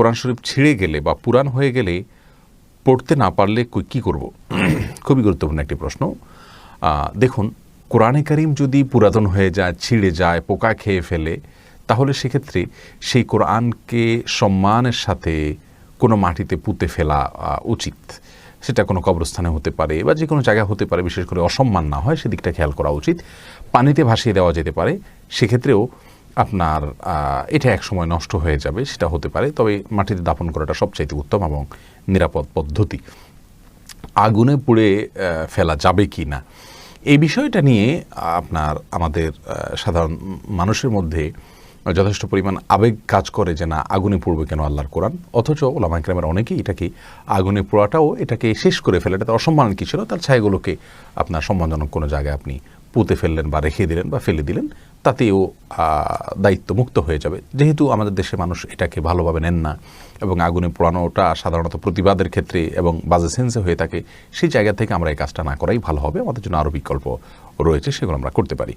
কোরআন শরীফ ছিঁড়ে গেলে বা পুরান হয়ে গেলে পড়তে না পারলে কী করব? খুবই গুরুত্বপূর্ণ একটি প্রশ্ন। দেখুন, কোরআনে কারিম যদি পুরাতন হয়ে যায়, ছিঁড়ে যায়, পোকা খেয়ে ফেলে, তাহলে সেক্ষেত্রে সেই কোরআনকে সম্মানের সাথে কোনো মাটিতে পুঁতে ফেলা উচিত। সেটা কোনো কবরস্থানে হতে পারে বা যে কোনো জায়গায় হতে পারে, বিশেষ করে অসম্মান না হয় সেদিকটা খেয়াল করা উচিত। পানিতে ভাসিয়ে দেওয়া যেতে পারে, সেক্ষেত্রেও আপনার এটা এক সময় নষ্ট হয়ে যাবে, সেটা হতে পারে। তবে মাটিতে দাফন করাটা সবচাইতে উত্তম এবং নিরাপদ পদ্ধতি। আগুনে পুড়ে ফেলা যাবে কি না, এই বিষয়টা নিয়ে আমাদের সাধারণ মানুষের মধ্যে যথেষ্ট পরিমাণ আবেগ কাজ করে যে না, আগুনে পুড়বে কেন আল্লাহর কোরআন, অথচ ওলামা ইকরামের অনেকেই এটাকে আগুনে পোড়াটাও এটাকে শেষ করে ফেলে, এটা অসম্মানের কিছু না। তার ছায়াগুলোকে আপনার সম্মানজনক কোনো জায়গায় আপনি পুঁতে ফেললেন বা রেখে দিলেন বা ফেলে দিলেন, তাতেও দায়িত্ব মুক্ত হয়ে যাবে। যেহেতু আমাদের দেশে মানুষ এটাকে ভালোভাবে নেন না এবং আগুনে পোড়ানোটা সাধারণত প্রতিবাদের ক্ষেত্রে এবং বাজে সেন্সে হয়ে থাকে, সেই জায়গা থেকে আমরা এই কাজটা না করাই ভালো হবে। আমাদের জন্য আরও বিকল্প রয়েছে, সেগুলো আমরা করতে পারি।